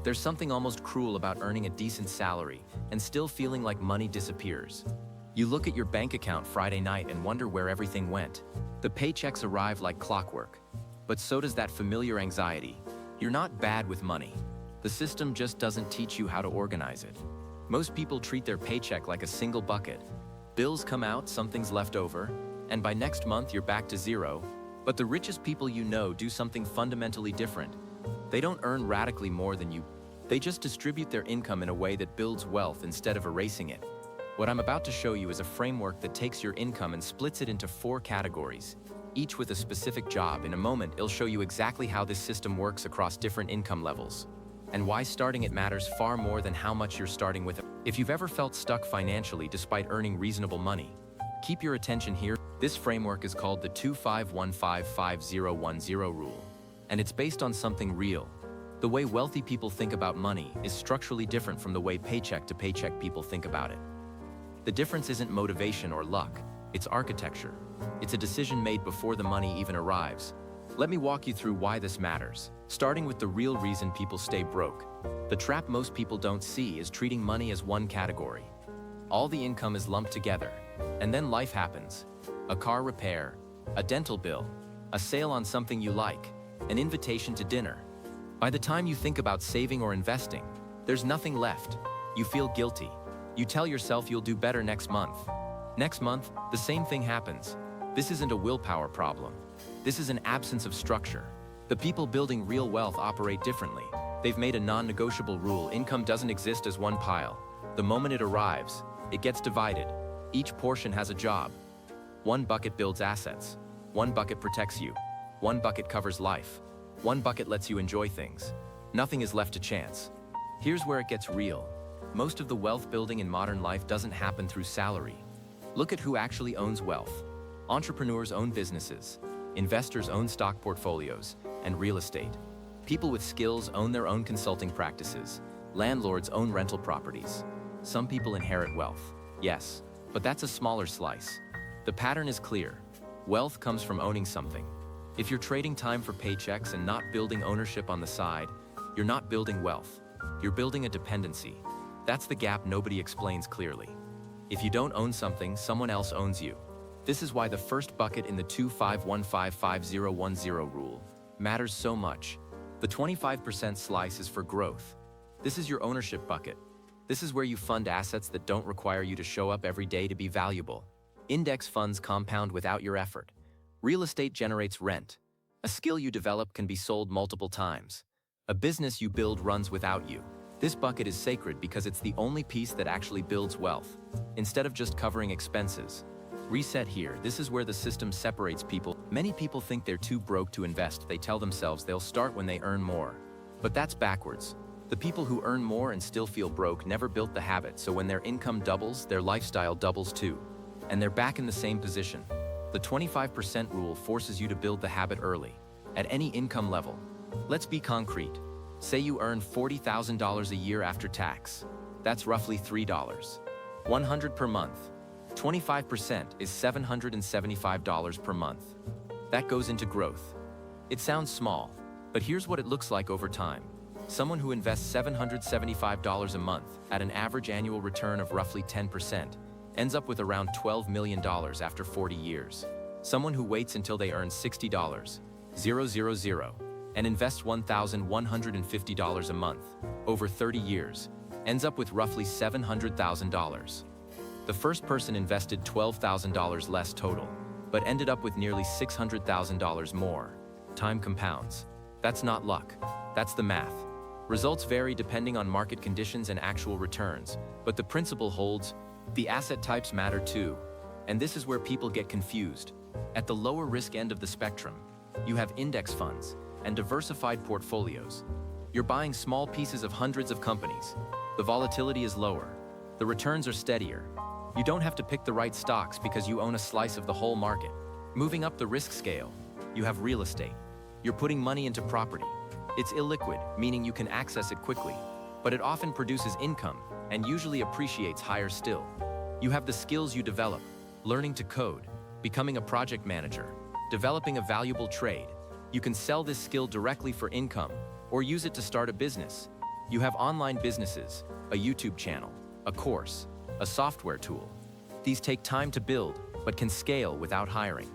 There's something almost cruel about earning a decent salary and still feeling like money disappears. You look at your bank account Friday night and wonder where everything went. The paychecks arrive like clockwork. But so does that familiar anxiety. You're not bad with money. The system just doesn't teach you how to organize it. Most people treat their paycheck like a single bucket. Bills come out, something's left over, and by next month you're back to zero. But the richest people you know do something fundamentally different. They don't earn radically more than you. They just distribute their income in a way that builds wealth instead of erasing it. What I'm about to show you is a framework that takes your income and splits it into 4 categories, each with a specific job. In a moment, it'll show you exactly how this system works across different income levels, and why starting it matters far more than how much you're starting with. If you've ever felt stuck financially despite earning reasonable money, keep your attention here. This framework is called the 25155010 rule, and it's based on something real. The way wealthy people think about money is structurally different from the way paycheck to paycheck people think about it. The difference isn't motivation or luck, it's architecture. It's a decision made before the money even arrives. Let me walk you through why this matters, starting with the real reason people stay broke. The trap most people don't see is treating money as one category. All the income is lumped together, and then life happens. A car repair, a dental bill, a sale on something you like, an invitation to dinner. By the time you think about saving or investing, there's nothing left. You feel guilty. You tell yourself you'll do better next month. Next month, the same thing happens. This isn't a willpower problem. This is an absence of structure. The people building real wealth operate differently. They've made a non-negotiable rule: income doesn't exist as one pile. The moment it arrives, it gets divided. Each portion has a job. One bucket builds assets. One bucket protects you. One bucket covers life. One bucket lets you enjoy things. Nothing is left to chance. Here's where it gets real. Most of the wealth building in modern life doesn't happen through salary. Look at who actually owns wealth. Entrepreneurs own businesses. Investors own stock portfolios and real estate. People with skills own their own consulting practices. Landlords own rental properties. Some people inherit wealth. Yes, but that's a smaller slice. The pattern is clear. Wealth comes from owning something. If you're trading time for paychecks and not building ownership on the side, you're not building wealth. You're building a dependency. That's the gap nobody explains clearly. If you don't own something, someone else owns you. This is why the first bucket in the 25155010 rule matters so much. The 25% slice is for growth. This is your ownership bucket. This is where you fund assets that don't require you to show up every day to be valuable. Index funds compound without your effort. Real estate generates rent. A skill you develop can be sold multiple times. A business you build runs without you. This bucket is sacred because it's the only piece that actually builds wealth, instead of just covering expenses. Reset here. This is where the system separates people. Many people think they're too broke to invest. They tell themselves they'll start when they earn more. But that's backwards. The people who earn more and still feel broke never built the habit, so when their income doubles, their lifestyle doubles too. And they're back in the same position. The 25% rule forces you to build the habit early, at any income level. Let's be concrete. Say you earn $40,000 a year after tax. That's roughly $3. $100 per month. 25% is $775 per month. That goes into growth. It sounds small, but here's what it looks like over time. Someone who invests $775 a month at an average annual return of roughly 10% ends up with around $12 million after 40 years. Someone who waits until they earn $60, and invests $1,150 a month over 30 years ends up with roughly $700,000. The first person invested $12,000 less total, but ended up with nearly $600,000 more. Time compounds. That's not luck. That's the math. Results vary depending on market conditions and actual returns, but the principle holds. The asset types matter too, and this is where people get confused. At the lower risk end of the spectrum, you have index funds and diversified portfolios. You're buying small pieces of hundreds of companies. The volatility is lower. The returns are steadier. You don't have to pick the right stocks because you own a slice of the whole market. Moving up the risk scale, you have real estate. You're putting money into property. It's illiquid, meaning you can access it quickly, but it often produces income and usually appreciates higher still. You have the skills you develop, learning to code, becoming a project manager, developing a valuable trade. You can sell this skill directly for income or use it to start a business. You have online businesses, a YouTube channel, a course, a software tool. These take time to build, but can scale without hiring.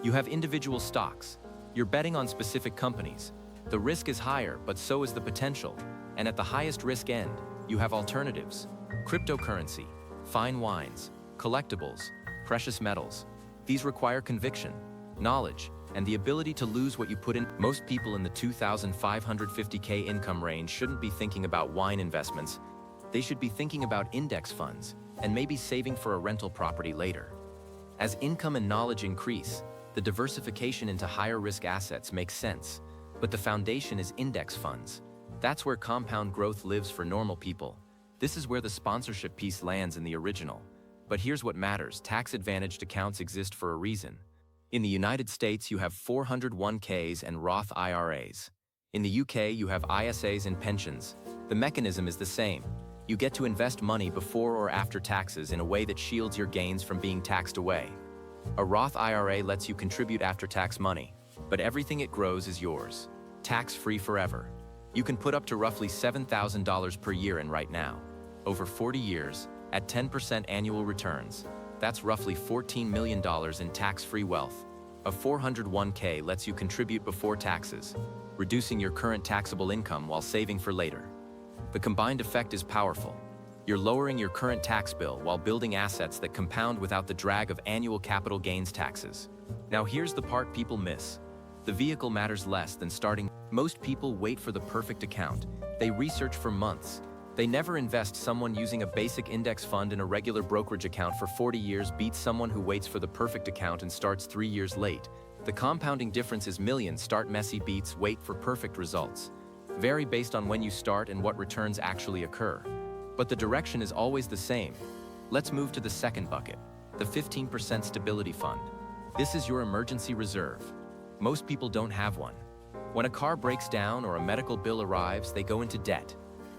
You have individual stocks. You're betting on specific companies. The risk is higher, but so is the potential. And at the highest risk end, you have alternatives. Cryptocurrency, fine wines, collectibles, precious metals. These require conviction, knowledge, and the ability to lose what you put in. Most people in the $2,550K income range shouldn't be thinking about wine investments. They should be thinking about index funds and maybe saving for a rental property later. As income and knowledge increase, the diversification into higher risk assets makes sense, but the foundation is index funds. That's where compound growth lives for normal people. This is where the sponsorship piece lands in the original. But here's what matters: tax-advantaged accounts exist for a reason. In the United States, you have 401ks and Roth IRAs. In the UK, you have ISAs and pensions. The mechanism is the same. You get to invest money before or after taxes in a way that shields your gains from being taxed away. A Roth IRA lets you contribute after-tax money, but everything it grows is yours, tax-free forever. You can put up to roughly $7,000 per year in right now. Over 40 years, at 10% annual returns, that's roughly $14 million in tax-free wealth. A 401k lets you contribute before taxes, reducing your current taxable income while saving for later. The combined effect is powerful. You're lowering your current tax bill while building assets that compound without the drag of annual capital gains taxes. Now here's the part people miss. The vehicle matters less than starting. Most people wait for the perfect account. They research for months. They never invest. Someone using a basic index fund in a regular brokerage account for 40 years beats someone who waits for the perfect account and starts 3 years late. The compounding difference is millions. Start messy beats wait for perfect results. Vary based on when you start and what returns actually occur. But the direction is always the same. Let's move to the second bucket, the 15% stability fund. This is your emergency reserve. Most people don't have one. When a car breaks down or a medical bill arrives, they go into debt.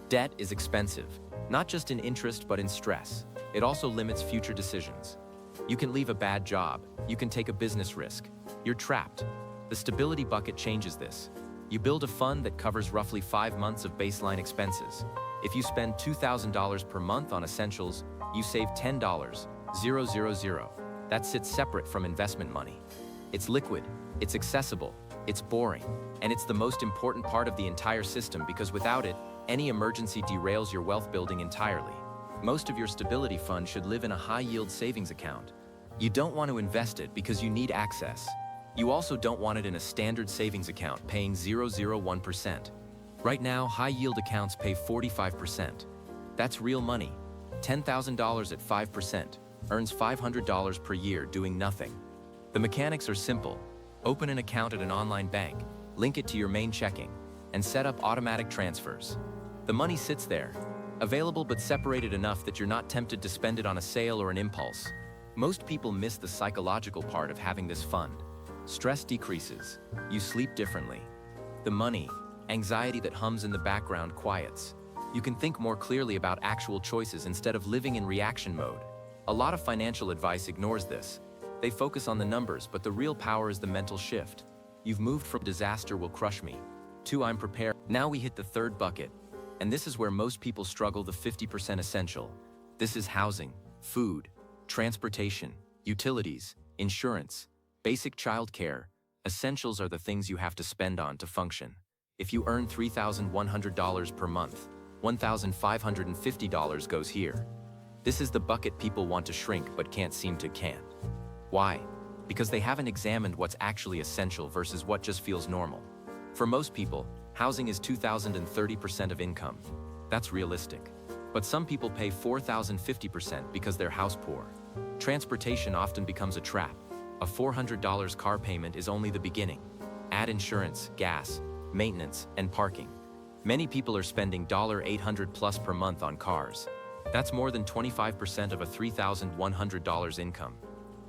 Debt is expensive, not just in interest but in stress. It also limits future decisions. You can leave a bad job, you can take a business risk. You're trapped. The stability bucket changes this. You build a fund that covers roughly 5 months of baseline expenses. If you spend $2,000 per month on essentials, you save $10,000. That sits separate from investment money. It's liquid, it's accessible, it's boring, and it's the most important part of the entire system because without it, any emergency derails your wealth building entirely. Most of your stability fund should live in a high-yield savings account. You don't want to invest it because you need access. You also don't want it in a standard savings account paying 0.01%. Right now, high-yield accounts pay 45%. That's real money. $10,000 at 5% earns $500 per year doing nothing. The mechanics are simple. Open an account at an online bank, link it to your main checking, and set up automatic transfers. The money sits there, available but separated enough that you're not tempted to spend it on a sale or an impulse. Most people miss the psychological part of having this fund. Stress decreases. You sleep differently. The money, anxiety that hums in the background quiets. You can think more clearly about actual choices instead of living in reaction mode. A lot of financial advice ignores this. They focus on the numbers, but the real power is the mental shift. You've moved from disaster will crush me to I'm prepared. Now we hit the third bucket, and this is where most people struggle, the 50% essential. This is housing, food, transportation, utilities, insurance, basic childcare. Essentials are the things you have to spend on to function. If you earn $3,100 per month, $1,550 goes here. This is the bucket people want to shrink but can't seem to. Why? Because they haven't examined what's actually essential versus what just feels normal. For most people, housing is $2,030% of income. That's realistic. But some people pay $4,050% because they're house poor. Transportation often becomes a trap. A $400 car payment is only the beginning. Add insurance, gas, maintenance, and parking. Many people are spending $800 plus per month on cars. That's more than 25% of a $3,100 income.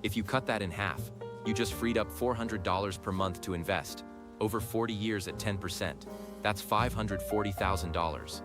If you cut that in half, you just freed up $400 per month to invest. Over 40 years at 10%, that's $540,000.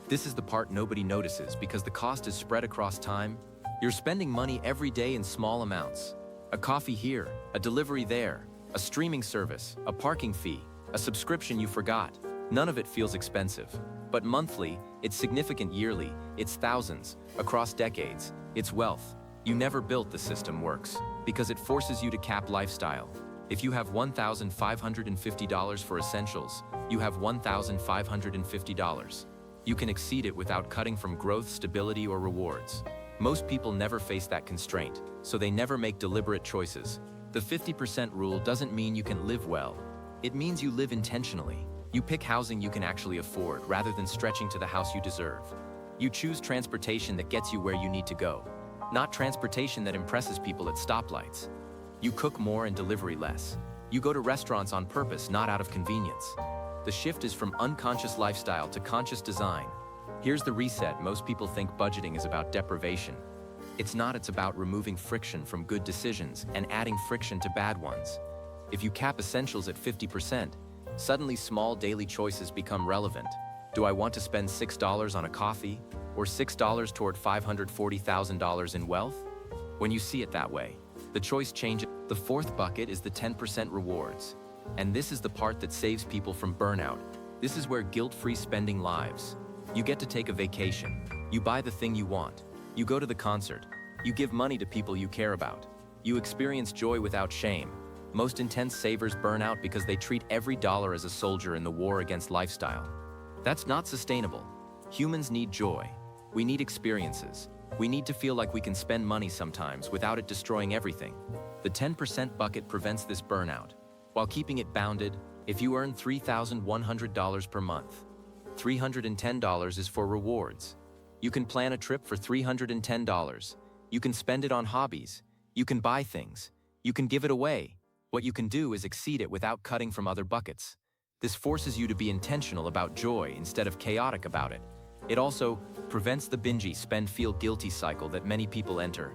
This is the part nobody notices because the cost is spread across time. You're spending money every day in small amounts. A coffee here, a delivery there, a streaming service, a parking fee, a subscription you forgot. None of it feels expensive. But monthly, it's significant. Yearly, it's thousands. Across decades, it's wealth. You never built the system works because it forces you to cap lifestyle. If you have $1,550 for essentials, you have $1,550. You can exceed it without cutting from growth, stability, or rewards. Most people never face that constraint, so they never make deliberate choices. The 50% rule doesn't mean you can live well. It means you live intentionally. You pick housing you can actually afford rather than stretching to the house you deserve. You choose transportation that gets you where you need to go, not transportation that impresses people at stoplights. You cook more and delivery less. You go to restaurants on purpose, not out of convenience. The shift is from unconscious lifestyle to conscious design. Here's the reset. Most people think budgeting is about deprivation. It's not. It's about removing friction from good decisions and adding friction to bad ones. If you cap essentials at 50%, suddenly small daily choices become relevant. Do I want to spend $6 on a coffee or $6 toward $540,000 in wealth? When you see it that way, the choice changes. The fourth bucket is the 10% rewards. And this is the part that saves people from burnout. This is where guilt-free spending lives. You get to take a vacation. You buy the thing you want. You go to the concert. You give money to people you care about. You experience joy without shame. Most intense savers burn out because they treat every dollar as a soldier in the war against lifestyle. That's not sustainable. Humans need joy. We need experiences. We need to feel like we can spend money sometimes without it destroying everything. The 10% bucket prevents this burnout, while keeping it bounded. If you earn $3,100 per month, $310 is for rewards. You can plan a trip for $310. You can spend it on hobbies. You can buy things. You can give it away. What you can do is exceed it without cutting from other buckets. This forces you to be intentional about joy instead of chaotic about it. It also prevents the binge, spend, feel guilty cycle that many people enter.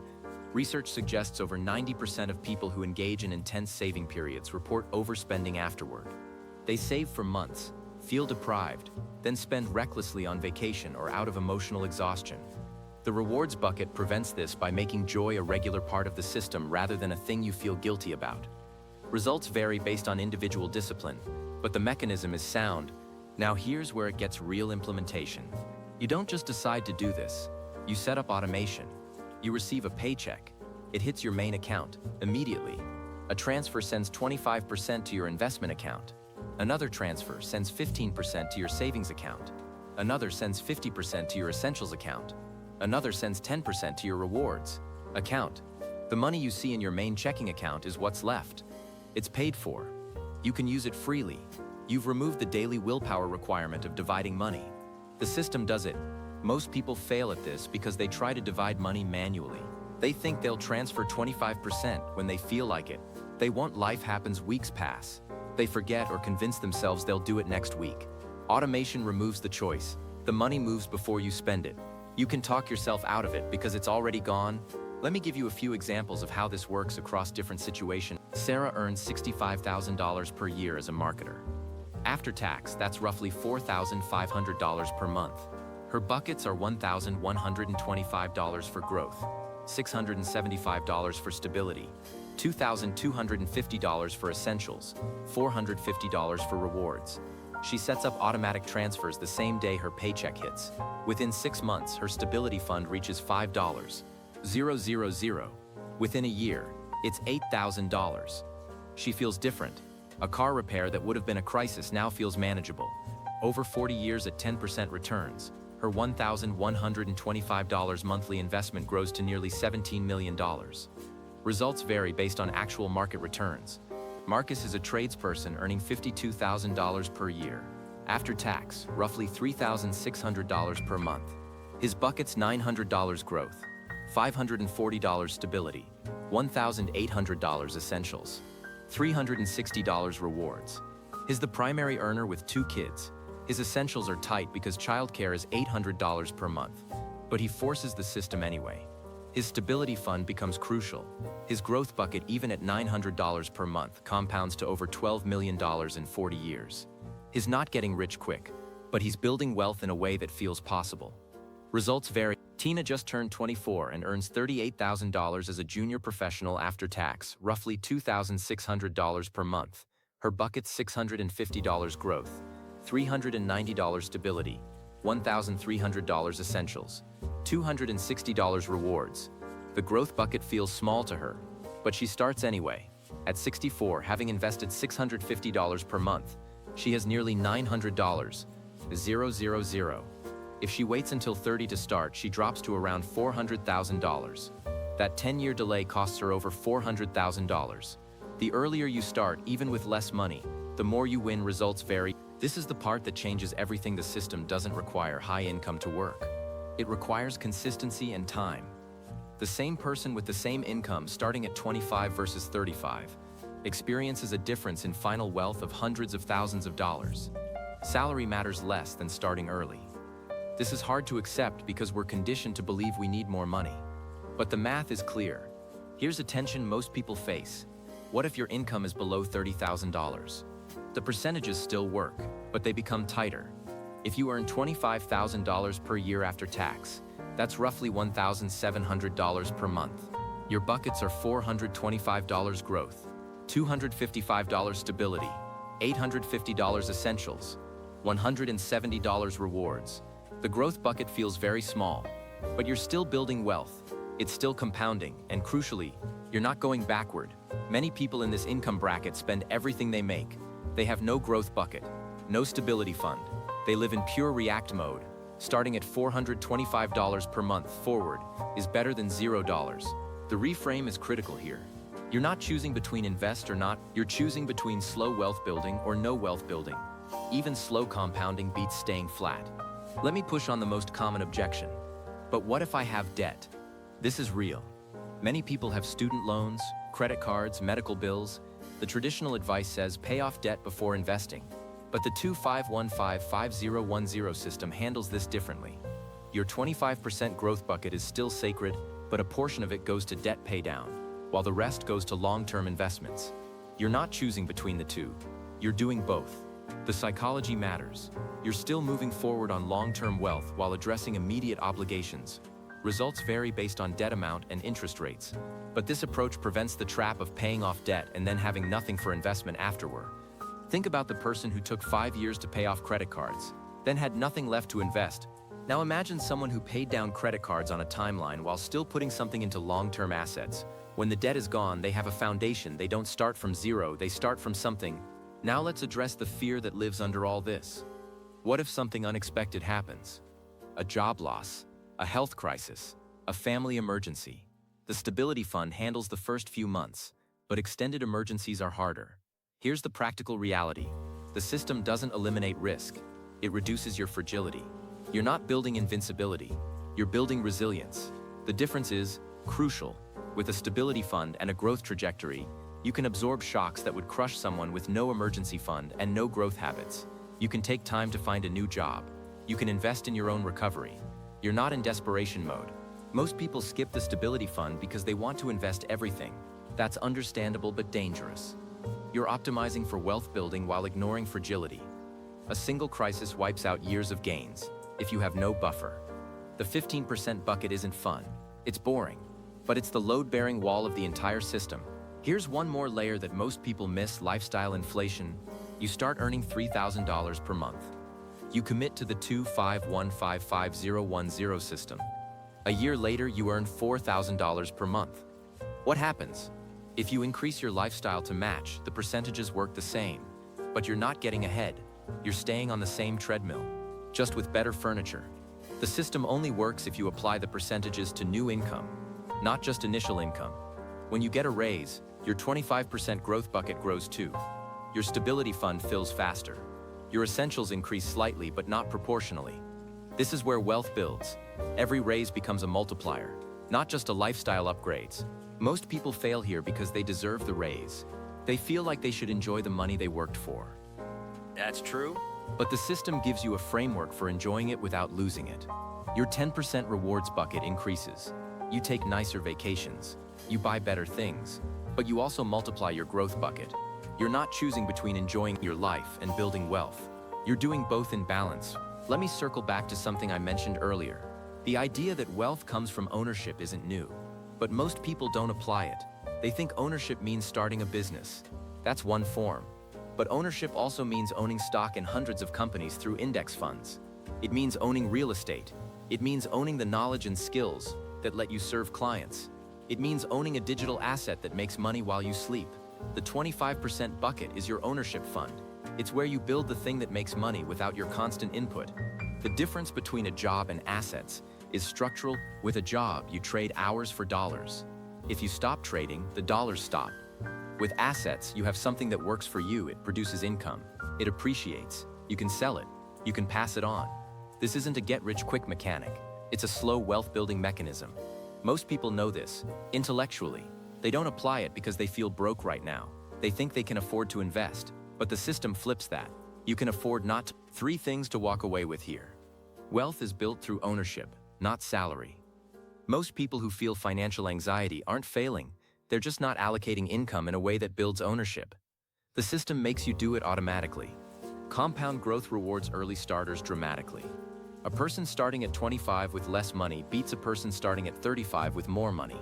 Research suggests over 90% of people who engage in intense saving periods report overspending afterward. They save for months, feel deprived, then spend recklessly on vacation or out of emotional exhaustion. The rewards bucket prevents this by making joy a regular part of the system rather than a thing you feel guilty about. Results vary based on individual discipline, but the mechanism is sound. Now here's where it gets real implementation. You don't just decide to do this. You set up automation. You receive a paycheck. It hits your main account immediately. A transfer sends 25% to your investment account. Another transfer sends 15% to your savings account. Another sends 50% to your essentials account. Another sends 10% to your rewards account. The money you see in your main checking account is what's left. It's paid for. You can use it freely. You've removed the daily willpower requirement of dividing money. The system does it. Most people fail at this because they try to divide money manually. They think they'll transfer 25% when they feel like it. They want life happens, weeks pass. They forget or convince themselves they'll do it next week. Automation removes the choice. The money moves before you spend it. You can talk yourself out of it because it's already gone. Let me give you a few examples of how this works across different situations. Sarah earns $65,000 per year as a marketer. After tax, that's roughly $4,500 per month. Her buckets are $1,125 for growth, $675 for stability, $2,250 for essentials, $450 for rewards. She sets up automatic transfers the same day her paycheck hits. Within 6 months, her stability fund reaches $5,000. Within a year, it's $8,000. She feels different. A car repair that would have been a crisis now feels manageable. Over 40 years at 10% returns, her $1,125 monthly investment grows to nearly $17 million. Results vary based on actual market returns. Marcus is a tradesperson earning $52,000 per year. After tax, roughly $3,600 per month. His bucket's $900 growth, $540 stability, $1,800 essentials, $360 rewards. He's the primary earner with 2 kids. His essentials are tight because childcare is $800 per month, but he forces the system anyway. His stability fund becomes crucial. His growth bucket, even at $900 per month, compounds to over $12 million in 40 years. He's not getting rich quick, but he's building wealth in a way that feels possible. Results vary. Tina just turned 24 and earns $38,000 as a junior professional after tax, roughly $2,600 per month. Her bucket's $650 growth, $390 stability, $1,300 essentials, $260 rewards. The growth bucket feels small to her, but she starts anyway. At 64, having invested $650 per month, she has nearly $900, 000. If she waits until 30 to start, she drops to around $400,000. That 10-year delay costs her over $400,000. The earlier you start, even with less money, the more you win. Results vary. This is the part that changes everything. The system doesn't require high income to work. It requires consistency and time. The same person with the same income starting at 25 versus 35 experiences a difference in final wealth of hundreds of thousands of dollars. Salary matters less than starting early. This is hard to accept because we're conditioned to believe we need more money. But the math is clear. Here's a tension most people face. What if your income is below $30,000? The percentages still work, but they become tighter. If you earn $25,000 per year after tax, that's roughly $1,700 per month. Your buckets are $425 growth, $255 stability, $850 essentials, $170 rewards. The growth bucket feels very small, but you're still building wealth. It's still compounding, and crucially, you're not going backward. Many people in this income bracket spend everything they make. They have no growth bucket, no stability fund. They live in pure react mode. Starting at $425 per month forward is better than $0. The reframe is critical here. You're not choosing between invest or not, you're choosing between slow wealth building or no wealth building. Even slow compounding beats staying flat. Let me push on the most common objection. But what if I have debt? This is real. Many people have student loans, credit cards, medical bills. The traditional advice says pay off debt before investing. But the 25155010 system handles this differently. Your 25% growth bucket is still sacred, but a portion of it goes to debt paydown, while the rest goes to long-term investments. You're not choosing between the two. You're doing both. The psychology matters. You're still moving forward on long-term wealth while addressing immediate obligations. Results vary based on debt amount and interest rates, but this approach prevents the trap of paying off debt and then having nothing for investment afterward. Think about the person who took 5 years to pay off credit cards, then had nothing left to invest. Now imagine someone who paid down credit cards on a timeline while still putting something into long-term assets. When the debt is gone, they have a foundation. They don't start from zero, they start from something. Now let's address the fear that lives under all this. What if something unexpected happens? A job loss, a health crisis, a family emergency. The stability fund handles the first few months, but extended emergencies are harder. Here's the practical reality. The system doesn't eliminate risk. It reduces your fragility. You're not building invincibility. You're building resilience. The difference is crucial. With a stability fund and a growth trajectory, you can absorb shocks that would crush someone with no emergency fund and no growth habits. You can take time to find a new job. You can invest in your own recovery. You're not in desperation mode. Most people skip the stability fund because they want to invest everything. That's understandable but dangerous. You're optimizing for wealth building while ignoring fragility. A single crisis wipes out years of gains if you have no buffer. The 15% bucket isn't fun. It's boring, but it's the load-bearing wall of the entire system. Here's one more layer that most people miss: lifestyle inflation. You start earning $3,000 per month. You commit to the 25155010 system. A year later, you earn $4,000 per month. What happens? If you increase your lifestyle to match, the percentages work the same, but you're not getting ahead. You're staying on the same treadmill, just with better furniture. The system only works if you apply the percentages to new income, not just initial income. When you get a raise, your 25% growth bucket grows too. Your stability fund fills faster. Your essentials increase slightly but not proportionally. This is where wealth builds. Every raise becomes a multiplier, not just a lifestyle upgrades. Most people fail here because they deserve the raise. They feel like they should enjoy the money they worked for. That's true. But the system gives you a framework for enjoying it without losing it. Your 10% rewards bucket increases. You take nicer vacations. You buy better things. But you also multiply your growth bucket. You're not choosing between enjoying your life and building wealth. You're doing both in balance. Let me circle back to something I mentioned earlier. The idea that wealth comes from ownership isn't new, but most people don't apply it. They think ownership means starting a business. That's one form. But ownership also means owning stock in hundreds of companies through index funds. It means owning real estate. It means owning the knowledge and skills that let you serve clients. It means owning a digital asset that makes money while you sleep. The 25% bucket is your ownership fund. It's where you build the thing that makes money without your constant input. The difference between a job and assets is structural. With a job, you trade hours for dollars. If you stop trading, the dollars stop. With assets, you have something that works for you. It produces income. It appreciates. You can sell it. You can pass it on. This isn't a get-rich-quick mechanic. It's a slow wealth-building mechanism. Most people know this. Intellectually, they don't apply it because they feel broke right now. They think they can afford to invest, but the system flips that. You can afford not to. 3 things to walk away with here. Wealth is built through ownership, not salary. Most people who feel financial anxiety aren't failing. They're just not allocating income in a way that builds ownership. The system makes you do it automatically. Compound growth rewards early starters dramatically. A person starting at 25 with less money beats a person starting at 35 with more money.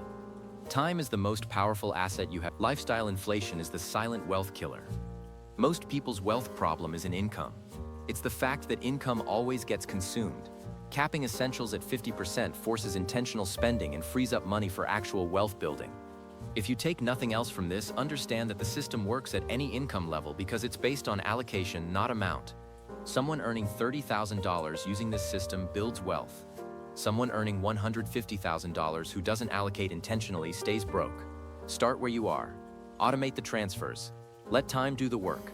Time is the most powerful asset you have. Lifestyle inflation is the silent wealth killer. Most people's wealth problem is in income. It's the fact that income always gets consumed. Capping essentials at 50% forces intentional spending and frees up money for actual wealth building. If you take nothing else from this, understand that the system works at any income level because it's based on allocation, not amount. Someone earning $30,000 using this system builds wealth. Someone earning $150,000 who doesn't allocate intentionally stays broke. Start where you are. Automate the transfers. Let time do the work.